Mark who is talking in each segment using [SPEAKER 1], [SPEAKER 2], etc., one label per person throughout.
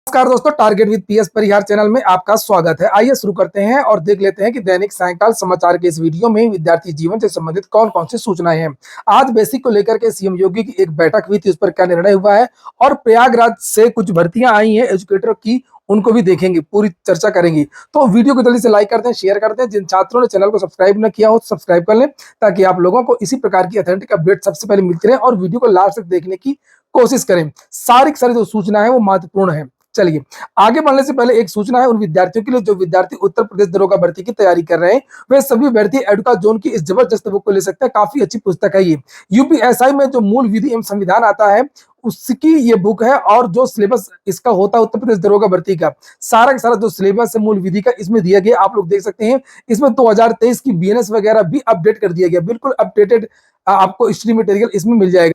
[SPEAKER 1] नमस्कार दोस्तों, target with PS Parihar channel में आपका स्वागत है। आइए शुरू करते हैं और देख लेते हैं कि दैनिक सायंकाल समाचार के इस वीडियो में विद्यार्थी जीवन से संबंधित कौन कौन सी सूचनाएं हैं। आज बेसिक को लेकर के सीएम योगी की एक बैठक हुई थी, उस पर क्या निर्णय हुआ है और प्रयागराज से कुछ भर्तियां आई हैं एजुकेटर की, उनको भी देखेंगे, पूरी चर्चा करेंगे। तो वीडियो को जल्दी से लाइक करते हैं, शेयर करते हैं। जिन छात्रों ने चैनल को सब्सक्राइब न किया हो सब्सक्राइब कर लें, ताकि आप लोगों को इसी प्रकार की अथेंटिक अपडेट सबसे पहले मिलती रहे और वीडियो को लास्ट तक देखने की कोशिश करें। सारी जो सूचना है वो महत्वपूर्ण है। चलिए आगे बढ़ने से पहले एक सूचना है उन विद्यार्थियों के लिए जो विद्यार्थी उत्तर प्रदेश दरोगा भर्ती की तैयारी कर रहे हैं। वे सभी अभ्यर्थी एडुका जोन की इस जबरदस्त बुक को ले सकते हैं। काफी अच्छी पुस्तक है ये। यूपीएसआई में जो मूल विधि एवं संविधान आता है उसकी ये बुक है, और जो सिलेबस इसका होता है उत्तर प्रदेश दरोगा भर्ती का सारा जो सिलेबस है मूल विधि का इसमें दिया गया, आप लोग देख सकते हैं। इसमें 2023 की बीएनएस वगैरह भी अपडेट कर दिया गया, बिल्कुल अपडेटेड आपको स्टडी मटेरियल इसमें मिल जाएगा।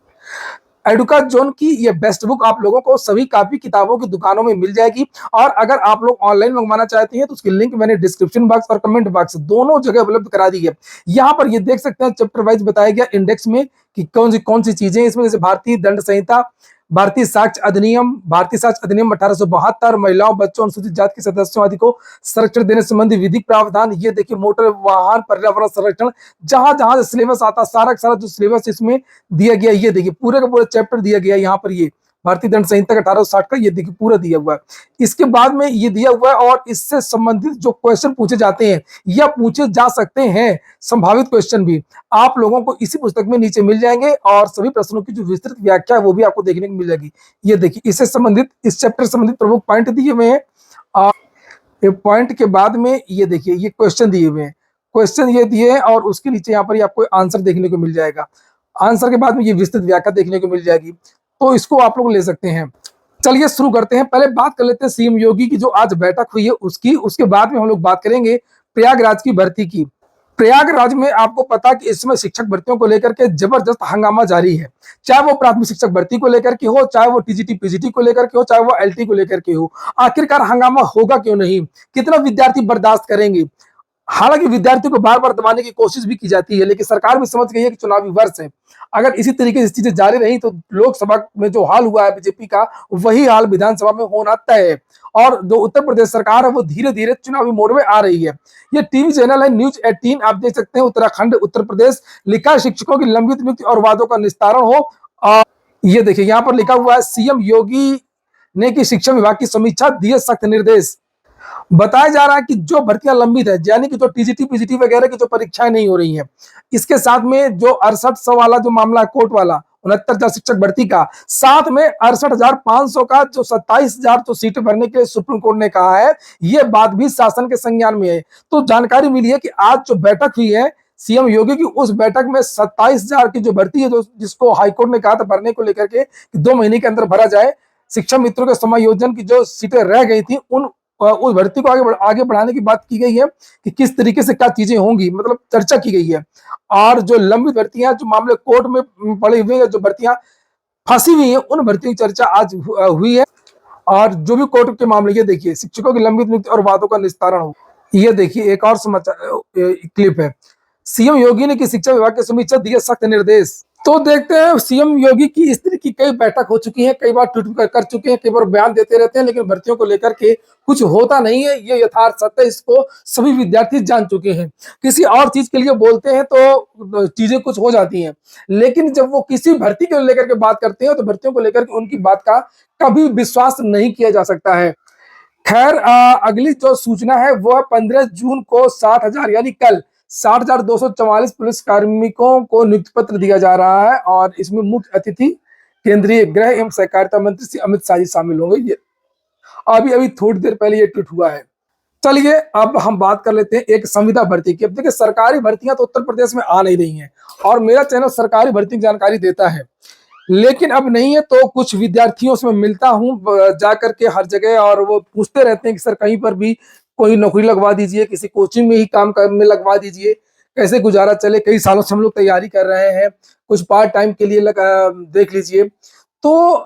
[SPEAKER 1] एडुका जोन की ये बेस्ट बुक आप लोगों को सभी कापी किताबों की दुकानों में मिल जाएगी, और अगर आप लोग ऑनलाइन मंगवाना चाहते हैं तो उसकी लिंक मैंने डिस्क्रिप्शन बॉक्स और कमेंट बॉक्स दोनों जगह उपलब्ध करा दी है। यहाँ पर ये देख सकते हैं चैप्टर वाइज बताया गया इंडेक्स में कि कौन सी चीजें इसमें, जैसे भारतीय दंड संहिता, भारतीय साक्ष्य अधिनियम 1872, महिलाओं, बच्चों, अनुसूचित जाति के सदस्यों आदि को संरक्षण देने संबंधी विधिक प्रावधान। ये देखिए मोटर वाहन पर्यावरण संरक्षण, जहां जहां सिलेबस आता सारा जो सिलेबस इसमें दिया गया, ये देखिए पूरे का पूरा चैप्टर दिया गया यहाँ पर। ये भारतीय दंड संहिता 1860 का ये देखिए पूरा दिया हुआ है। इसके बाद में ये दिया हुआ है, और इससे संबंधित जो क्वेश्चन पूछे जाते हैं या पूछे जा सकते हैं, संभावित क्वेश्चन भी आप लोगों को इसी पुस्तक में नीचे मिल जाएंगे, और सभी प्रश्नों की जो विस्तृत व्याख्या है वो भी आपको देखने को मिल जाएगी। ये देखिए इससे संबंधित, इस चैप्टर से संबंधित प्रमुख पॉइंट दिए हुए हैं। पॉइंट के बाद में ये देखिए ये क्वेश्चन दिए हुए हैं, क्वेश्चन ये दिए हैं, और उसके नीचे यहाँ पर आपको आंसर देखने को मिल जाएगा। आंसर के बाद में ये विस्तृत व्याख्या देखने को मिल जाएगी, तो इसको आप लोग ले सकते हैं। चलिए शुरू करते हैं। पहले बात कर लेते हैं सीएम योगी की जो आज बैठक हुई है उसकी, उसके बाद में हम लोग बात करेंगे प्रयागराज की भर्ती की। प्रयागराज में आपको पता कि इस समय शिक्षक भर्तियों को लेकर के जबरदस्त हंगामा जारी है, चाहे वो प्राथमिक शिक्षक भर्ती को लेकर के हो, चाहे वो टीजीटी पीजीटी को लेकर के हो, चाहे वो एलटी को लेकर के हो। आखिरकार हंगामा होगा क्यों नहीं, कितना विद्यार्थी बर्दाश्त करेंगे। हालांकि विद्यार्थियों को बार बार दबाने की कोशिश भी की जाती है, लेकिन सरकार भी समझ गई है कि चुनावी वर्ष है, अगर इसी तरीके से चीजें जारी रही तो लोकसभा में जो हाल हुआ है बीजेपी का, वही हाल विधानसभा में होना तय है। और जो उत्तर प्रदेश सरकार है वो धीरे धीरे चुनावी मोड में आ रही है। ये टीवी चैनल है न्यूज 18, आप देख सकते हैं, उत्तराखंड उत्तर प्रदेश, लिखा है शिक्षकों की लंबित नियुक्ति और वादों का निस्तारण हो। और ये देखिए यहाँ पर लिखा हुआ है सीएम योगी ने की शिक्षा विभाग की समीक्षा, दिए सख्त निर्देश। बताया जा रहा है कि जो भर्तियां लंबित है, यानी कि जो टीजीटी पीजीटी वगैरह की जो परीक्षाएं नहीं हो रही हैं, इसके साथ में जो 6800 वाला जो मामला है कोर्ट वाला 69,000 शिक्षक भर्ती का, साथ में 68,500 का जो 27,000 जो सीटें भरने के लिए सुप्रीम कोर्ट ने कहा है, ये बात भी शासन के संज्ञान में है। तो जानकारी मिली है कि आज जो बैठक हुई है सीएम योगी की, उस बैठक में 27,000 की जो भर्ती है, जो जिसको हाईकोर्ट ने कहा था भरने को लेकर के 2 महीने के अंदर भरा जाए, शिक्षा मित्रों के समायोजन की जो सीटें रह गई थी उस भर्ती को आगे बढ़ाने की बात की गई है कि किस तरीके से क्या चीजें होंगी, मतलब चर्चा की गई है। और जो लंबित भर्तियां, जो मामले कोर्ट में पड़े हुए हैं, जो भर्तियां फंसी हुई हैं, उन भर्तियों की चर्चा आज हुई है। और जो भी कोर्ट के मामले, ये देखिए शिक्षकों की लंबित नियुक्ति और वादों का निस्तारण हो। ये देखिए एक और समाचार क्लिप है, सीएम योगी ने की शिक्षा विभाग की समीक्षा, दिए सख्त निर्देश। तो देखते हैं सीएम योगी की इस तरह की कई बैठक हो चुकी है, कई बार ट्वीट कर चुके हैं, कई बार बयान देते रहते हैं, लेकिन भर्तियों को लेकर के कुछ होता नहीं है, ये यथार्थ सत्य है, इसको सभी विद्यार्थी जान चुके हैं। किसी और चीज के लिए बोलते हैं तो चीजें कुछ हो जाती हैं, लेकिन जब वो किसी भर्ती को लेकर के बात करते हैं तो भर्तियों को लेकर के उनकी बात का कभी विश्वास नहीं किया जा सकता है। खैर अगली जो सूचना है वो 15 जून को 60,000 यानी कल 60,244 पुलिस कार्मिकों को नियुक्ति पत्र दिया जा रहा है, और इसमें मुख्य अतिथि केंद्रीय गृह एवं सहकारिता मंत्री श्री अमित शाह जी शामिल होंगे। ये अभी थोड़ी देर पहले ये ट्वीट हुआ है। चलिए अब हम बात कर लेते हैं एक संविदा भर्ती की। अब देखिए सरकारी भर्तियां तो उत्तर प्रदेश में आ नहीं रही हैं, और मेरा चैनल सरकारी भर्ती की जानकारी देता है, लेकिन अब नहीं है। तो कुछ विद्यार्थियों से मैं मिलता हूँ जाकर के हर जगह, और वो पूछते रहते हैं कि सर कहीं पर भी कोई नौकरी लगवा दीजिए, किसी कोचिंग में ही काम में लगवा दीजिए, कैसे गुजारा चले। कई सालों से हम लोग तैयारी कर रहे हैं, कुछ पार्ट टाइम के लिए देख लीजिए। तो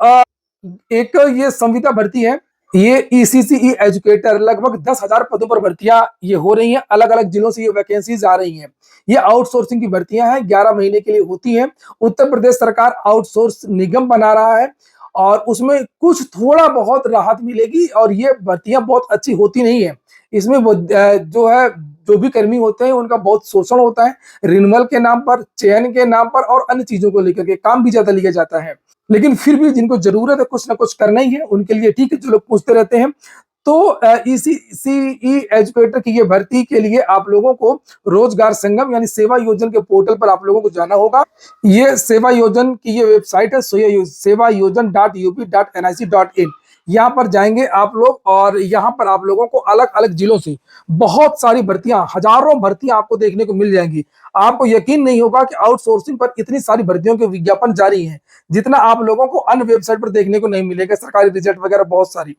[SPEAKER 1] एक ये संविदा भर्ती है, ये ईसीसीई एजुकेटर, लगभग 10,000 पदों पर भर्तियां ये हो रही हैं, अलग अलग जिलों से ये वैकेंसीज आ रही हैं। ये आउटसोर्सिंग की भर्तियां हैं, 11 महीने के लिए होती हैं। उत्तर प्रदेश सरकार आउटसोर्स निगम बना रहा है, और उसमें कुछ थोड़ा बहुत राहत मिलेगी और ये भर्तियां बहुत अच्छी होती नहीं है। इसमें वो जो है जो भी कर्मी होते हैं उनका बहुत शोषण होता है, रिन्यूअल के नाम पर, चयन के नाम पर और अन्य चीजों को लेकर के काम भी ज्यादा लिया जाता है। लेकिन फिर भी जिनको जरूरत है कुछ ना कुछ करना ही है उनके लिए ठीक है, जो लोग पूछते रहते हैं। तो सीई एजुकेटर की ये भर्ती के लिए आप लोगों को रोजगार संगम यानी सेवा योजन के पोर्टल पर आप लोगों को जाना होगा। ये सेवा योजन की ये वेबसाइट है सेवा योजन .up.nic.in। यहाँ पर जाएंगे आप लोग और यहाँ पर आप लोगों को अलग अलग जिलों से बहुत सारी भर्तियां, हजारों भर्तियां आपको देखने को मिल जाएंगी। आपको यकीन नहीं होगा कि आउटसोर्सिंग पर इतनी सारी भर्तियों के विज्ञापन जारी हैं जितना आप लोगों को अन्य वेबसाइट पर देखने को नहीं मिलेगा, सरकारी रिजल्ट वगैरह बहुत सारी।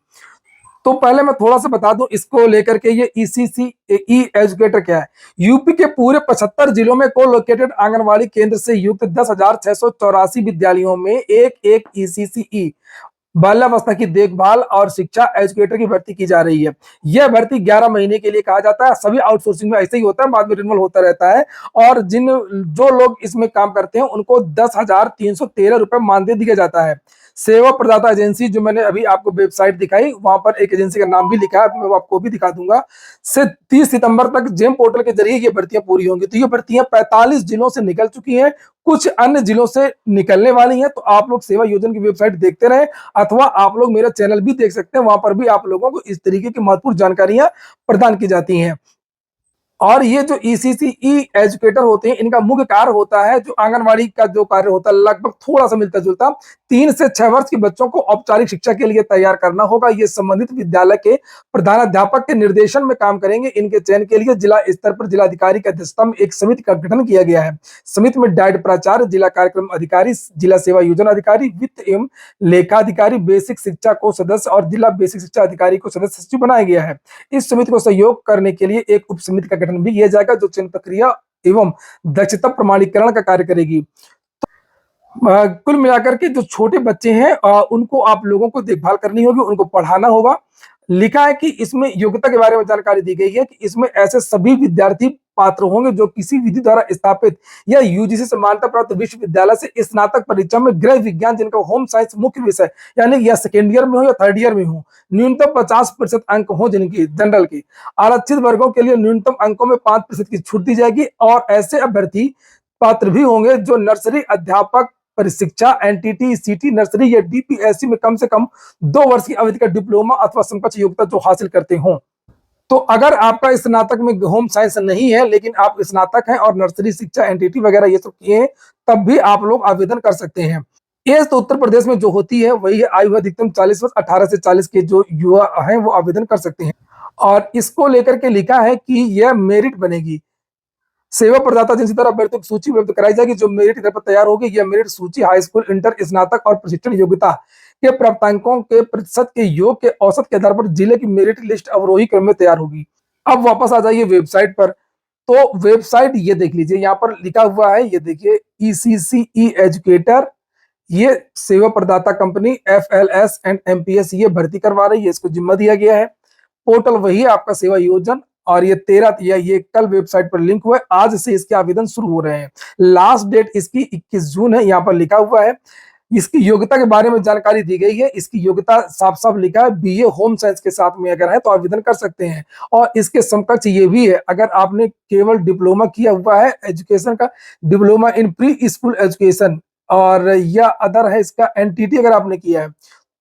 [SPEAKER 1] तो पहले मैं थोड़ा सा बता दूं इसको लेकर के, ये ईसीसी ई एजुकेटर क्या है। यूपी के पूरे 75 जिलों में को लोकेटेड आंगनवाड़ी केंद्र से युक्त 10,684 विद्यालयों में एक एक ईसीसी बाल्यावस्था की देखभाल और शिक्षा एजुकेटर की भर्ती की जा रही है। यह भर्ती 11 महीने के लिए कहा जाता है। सभी आउटसोर्सिंग में ऐसे ही होता है, बाद में रिन्यूअल होता रहता है। और जो लोग इसमें काम करते हैं उनको 10,313 रुपए मानदेय दिया जाता है। सेवा प्रदाता एजेंसी, जो मैंने अभी आपको वेबसाइट दिखाई, वहां पर एक एजेंसी का नाम भी लिखा है, मैं आपको भी दिखा दूंगा। से 30 सितंबर तक जेम पोर्टल के जरिए ये भर्तियां पूरी होंगी। तो ये भर्तियां 45 जिलों से निकल चुकी हैं, कुछ अन्य जिलों से निकलने वाली हैं। तो आप लोग सेवा योजन की वेबसाइट देखते रहे, अथवा आप लोग मेरा चैनल भी देख सकते हैं, वहां पर भी आप लोगों को इस तरीके की महत्वपूर्ण जानकारियां प्रदान की जाती हैं। और ये जो ईसीसी एजुकेटर होते हैं इनका मुख्य कार्य होता है, जो आंगनवाड़ी का जो कार्य होता है लगभग थोड़ा सा मिलता जुलता, 3 से 6 वर्ष के बच्चों को औपचारिक शिक्षा के लिए तैयार करना होगा। ये संबंधित विद्यालय के प्रधानाध्यापक के निर्देशन में काम करेंगे। इनके चयन के लिए जिला स्तर पर जिलाधिकारी की अध्यक्षता में एक समिति का गठन किया गया है। समिति में डाइट प्राचार्य, जिला कार्यक्रम अधिकारी, जिला सेवा योजना अधिकारी, वित्त एवं लेखा अधिकारी, बेसिक शिक्षा को सदस्य और जिला बेसिक शिक्षा अधिकारी को सदस्य सचिव बनाया गया है। इस समिति को सहयोग करने के लिए एक उप समिति का गठन भी किया जाएगा जो चयन प्रक्रिया एवं दक्षता प्रमाणीकरण का कार्य करेगी। कुल मिलाकर के जो छोटे बच्चे हैं उनको आप लोगों को देखभाल करनी होगी, उनको पढ़ाना होगा। लिखा है कि इसमें योग्यता के बारे में जानकारी दी गई है कि इसमें ऐसे सभी विद्यार्थी पात्र होंगे जो किसी विधि द्वारा स्थापित या यूजीसी से मान्यता प्राप्त विश्वविद्यालय से स्नातक परीक्षा में गृह विज्ञान, जिनका होम साइंस मुख्य विषय यानी या सेकेंड ईयर में हो या थर्ड ईयर में हो, न्यूनतम 50% अंक हो जिनकी जनरल की। आरक्षित वर्गों के लिए न्यूनतम अंकों में 5% की छूट दी जाएगी। और ऐसे अभ्यर्थी पात्र भी होंगे जो नर्सरी अध्यापक परिशिक्षा, एनटीटी, सीटी नर्सरी या डीपीएससी में कम से कम 2 वर्ष की अवधि का डिप्लोमा अथवा समकक्ष योग्यता जो हासिल करते हों। तो अगर आपका स्नातक में होम साइंस नहीं है लेकिन आप स्नातक हैं और नर्सरी शिक्षा, एनटीटी वगैरह ये सब किए हैं, तब भी आप लोग आवेदन कर सकते हैं। एज तो उत्तर प्रदेश में जो होती है वही है, आयु अधिकतम 40 वर्ष, 18 से 40 के जो युवा हैं वो आवेदन कर सकते हैं। और इसको लेकर के लिखा है कि यह मेरिट बनेगी। सेवा प्रदाता एजेंसी द्वारा अभ्यर्थियों की सूची उपलब्ध कराई जाएगी जो मेरिट पर तैयार होगी। यह मेरिट सूची हाई स्कूल, इंटर, स्नातक और प्रशिक्षण योग्यता के प्राप्तांकों के प्रतिशत के योग के औसत के आधार पर जिले की मेरिट लिस्ट अवरोही क्रम में तैयार होगी। अब वापस आ जाइए वेबसाइट पर। तो वेबसाइट ये देख लीजिए, यहाँ पर लिखा हुआ है, ये देखिए ईसीसी एजुकेटर, ये सेवा प्रदाता कंपनी FLS एंड MPS ये भर्ती करवा रही है, इसको जिम्मा दिया गया है। पोर्टल वही है आपका सेवा योजन। और ये 13 ये कल वेबसाइट पर लिंक हुआ है, आज से इसके आवेदन शुरू हो रहे हैं। लास्ट डेट इसकी 21 जून है, यहाँ पर लिखा हुआ है। इसकी योग्यता के बारे में जानकारी दी गई है। इसकी योग्यता साफ साफ लिखा है, बीए होम साइंस के साथ में अगर है तो आवेदन कर सकते हैं। और इसके समकक्ष ये भी है, अगर आपने केवल डिप्लोमा किया हुआ है एजुकेशन का, diploma in pre school education, और या अदर है इसका एनटीटी अगर आपने किया है,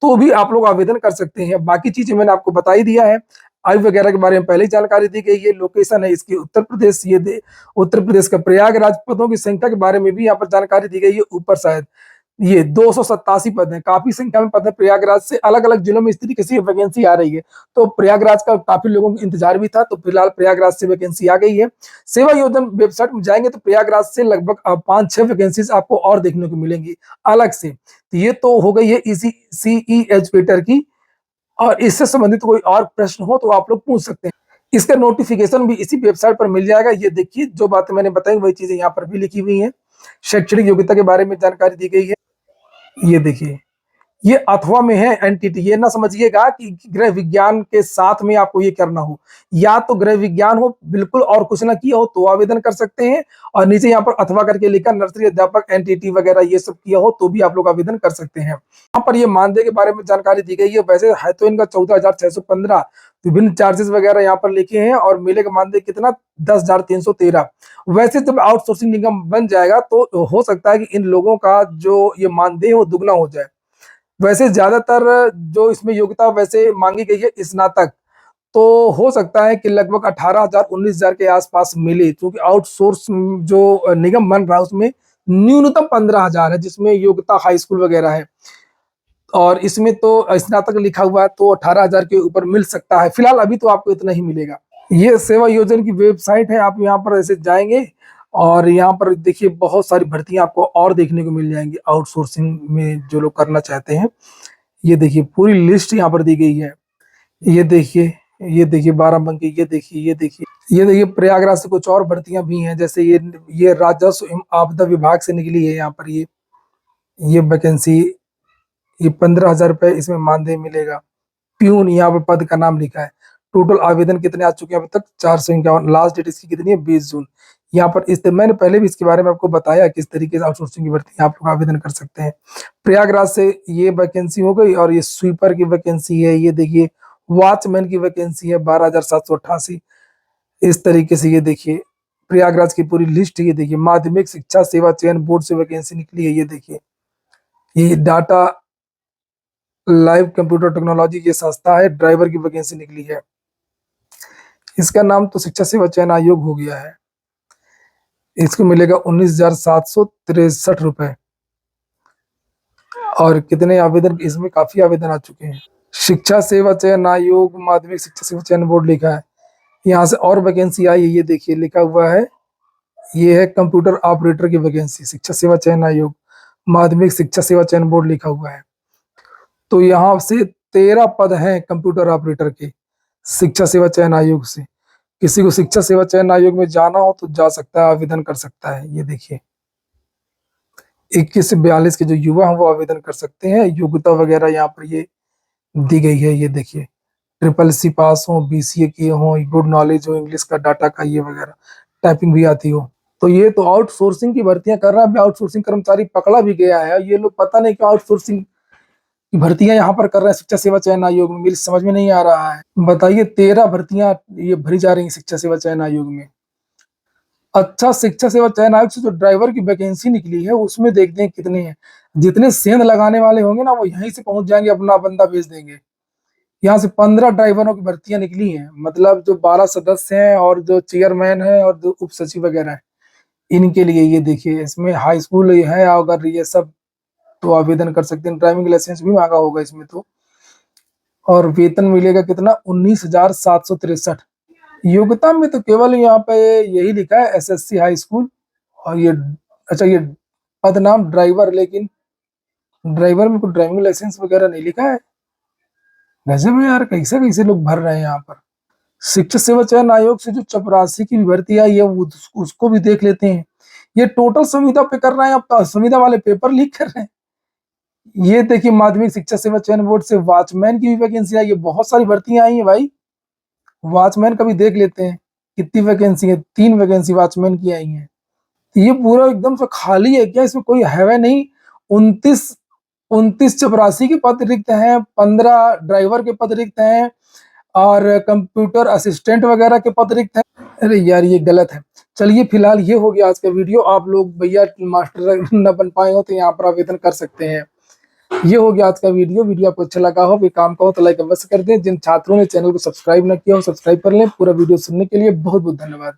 [SPEAKER 1] तो भी आप लोग आवेदन कर सकते हैं। बाकी चीजें मैंने आपको बता ही दिया है। आयु वगैरह के बारे में पहले ही जानकारी दी गई है। लोकेशन है इसकी उत्तर प्रदेश, उत्तर प्रदेश का प्रयागराज। पदों की संख्या के बारे में भी यहाँ पर जानकारी दी गई है ऊपर, शायद ये 287 पद हैं, काफी संख्या में पद है। प्रयागराज से अलग अलग जिलों में इस तरीके से वैकेंसी आ रही है, तो प्रयागराज का काफी लोगों को इंतजार भी था, तो फिलहाल प्रयागराज से वैकेंसी आ गई है। सेवा योजन वेबसाइट में जाएंगे तो प्रयागराज से लगभग 5-6 वैकेंसीज आपको और देखने को मिलेंगी अलग से। तो ये तो हो गई है ईसीसी एजुकेटर की। और इससे संबंधित कोई और प्रश्न हो तो आप लोग पूछ सकते हैं। इसका नोटिफिकेशन भी इसी वेबसाइट पर मिल जाएगा। ये देखिए जो बातें मैंने बताई वही चीजें यहाँ पर भी लिखी हुई हैं। शैक्षणिक योग्यता के बारे में जानकारी दी गई है, ये देखिए ये अथवा में है एनटीटी, ये ना समझिएगा कि गृह विज्ञान के साथ में आपको ये करना हो, या तो गृह विज्ञान हो बिल्कुल और कुछ ना किया हो तो आवेदन कर सकते हैं, और नीचे यहाँ पर अथवा करके लिखा नर्सरी अध्यापक एनटीटी वगैरह ये सब किया हो तो भी आप लोग आवेदन कर सकते हैं। यहाँ पर ये मानदेय के बारे में जानकारी दी गई है, वैसे है तो इनका 14,615, विभिन्न चार्जेस वगैरह यहाँ पर लिखे हैं, और मेले का मानदेय कितना 10,313। वैसे जब आउटसोर्सिंग निगम बन जाएगा तो हो सकता है कि इन लोगों का जो ये मानदेय वो दुगना हो जाए। वैसे ज्यादातर जो इसमें योग्यता वैसे मांगी गई है स्नातक, तो हो सकता है कि लगभग 18,000 19,000 के आसपास मिले, क्योंकि आउटसोर्स जो निगम बन रहा है उसमें न्यूनतम 15,000 है, जिसमें योग्यता हाई स्कूल वगैरह है, और इसमें तो स्नातक लिखा हुआ है तो 18,000 के ऊपर मिल सकता है। फिलहाल अभी तो आपको इतना ही मिलेगा। ये सेवा योजना की वेबसाइट है, आप यहाँ पर ऐसे जाएंगे और यहाँ पर देखिए बहुत सारी भर्तियां आपको और देखने को मिल जाएंगी आउटसोर्सिंग में जो लोग करना चाहते हैं। ये देखिए पूरी लिस्ट यहाँ पर दी गई है। ये देखिए, ये देखिए बाराबंकी, ये देखिए, ये देखिए, ये देखिए प्रयागराज से कुछ और भर्तियां भी हैं, जैसे ये राजस्व एवं आपदा विभाग से निकली है यहाँ पर ये वैकेंसी, ये 15,000 रुपए इसमें मानदेय मिलेगा। प्यून यहाँ पर पद का नाम लिखा है। टोटल आवेदन कितने आ चुके हैं अभी तक 451, लास्ट डेट इसकी कितनी है 20 जून। यहाँ पर इस मैंने पहले भी इसके बारे में आपको बताया किस तरीके से आउटसोर्सिंग की भर्ती आप लोग आवेदन कर सकते हैं। प्रयागराज से ये वैकेंसी हो गई, और ये स्वीपर की वैकेंसी है, ये देखिए वॉचमैन की वैकेंसी है 12,788। इस तरीके से ये देखिए प्रयागराज की पूरी लिस्ट है। ये देखिए माध्यमिक शिक्षा सेवा चयन बोर्ड से वैकेंसी निकली है। ये देखिए ये डाटा लाइव कंप्यूटर टेक्नोलॉजी की संस्था है, ड्राइवर की वैकेंसी निकली है। इसका नाम तो शिक्षा सेवा चयन आयोग हो गया है। इसको मिलेगा 19,763 रुपए, और कितने आवेदन, इसमें काफी आवेदन आ चुके हैं। शिक्षा सेवा चयन आयोग माध्यमिक शिक्षा सेवा चयन बोर्ड लिखा है, यहाँ से और वैकेंसी आई है। ये देखिए लिखा हुआ है, ये है कंप्यूटर ऑपरेटर की वैकेंसी, शिक्षा सेवा चयन आयोग माध्यमिक शिक्षा सेवा चयन बोर्ड लिखा हुआ है। तो यहाँ से 13 पद हैं कंप्यूटर ऑपरेटर के शिक्षा सेवा चयन आयोग से। किसी को शिक्षा सेवा चयन आयोग में जाना हो तो जा सकता है, आवेदन कर सकता है। ये देखिए 21 से 42 के जो युवा हैं वो आवेदन कर सकते हैं। योग्यता वगैरह यहाँ पर ये दी गई है। ये देखिए SSC पास हो, BCA किए हो, गुड नॉलेज हो इंग्लिश का, डाटा का ये वगैरह, टाइपिंग भी आती हो। तो ये तो आउटसोर्सिंग की भर्तियां कर रहा है। आउटसोर्सिंग कर्मचारी पकड़ा भी गया है, ये लोग पता नहीं क्यों आउटसोर्सिंग की भर्तियां यहाँ पर कर रहे हैं शिक्षा सेवा चयन आयोग में, मेरी समझ में नहीं आ रहा है। बताइए 13 भर्तियां ये भरी जा रही हैं शिक्षा सेवा चयन आयोग में। अच्छा, शिक्षा सेवा चयन आयोग से जो ड्राइवर की वैकेंसी निकली है उसमें देखते हैं कितने हैं। जितने सेंध लगाने वाले होंगे ना वो यहीं से पहुंच जाएंगे, अपना बंदा भेज देंगे। यहाँ से 15 ड्राइवरों की भर्तियां निकली हैं, मतलब जो 12 सदस्य हैं और जो चेयरमैन है और जो उप सचिव वगैरह है इनके लिए। ये देखिए इसमें हाई स्कूल है, अगर ये सब तो आवेदन कर सकते हैं। ड्राइविंग लाइसेंस भी मांगा होगा इसमें तो। और वेतन मिलेगा कितना 19,763। योग्यता में तो केवल यहाँ पे यही लिखा है SSC हाई स्कूल, और ये अच्छा ये पद नाम ड्राइवर, लेकिन ड्राइवर में कोई ड्राइविंग लाइसेंस वगैरह नहीं लिखा है। गजब है यार, कैसे कैसे लोग भर रहे हैं यहाँ पर। शिक्षा सेवा चयन आयोग से जो चपरासी की भर्ती आई है उसको भी देख लेते हैं। ये टोटल संविदा पे कर रहे हैं, अब तो संविदा वाले पेपर लीक कर रहे हैं। ये देखिए माध्यमिक शिक्षा सेवा चयन बोर्ड से वॉचमैन की भी वैकेंसी आई है, बहुत सारी भर्तियां आई है भाई। वॉचमैन का भी देख लेते हैं कितनी वैकेंसी है, 3 वैकेंसी वॉचमैन की आई है। ये पूरा एकदम से खाली है क्या, इसमें कोई है नहीं। 29 चपरासी के पद रिक्त हैं, 15 ड्राइवर के पद रिक्त हैं, और कंप्यूटर असिस्टेंट वगैरह के पद रिक्त हैं। अरे यार ये गलत है। चलिए फिलहाल ये हो गया आज का वीडियो। आप लोग भैया मास्टर न बन पाए हो तो यहाँ पर आवेदन कर सकते हैं। ये हो गया आज का वीडियो। वीडियो आपको अच्छा लगा हो, काम का हो तो लाइक अवश्य कर दें। जिन छात्रों ने चैनल को सब्सक्राइब न किया हो सब्सक्राइब कर लें। पूरा वीडियो सुनने के लिए बहुत बहुत धन्यवाद।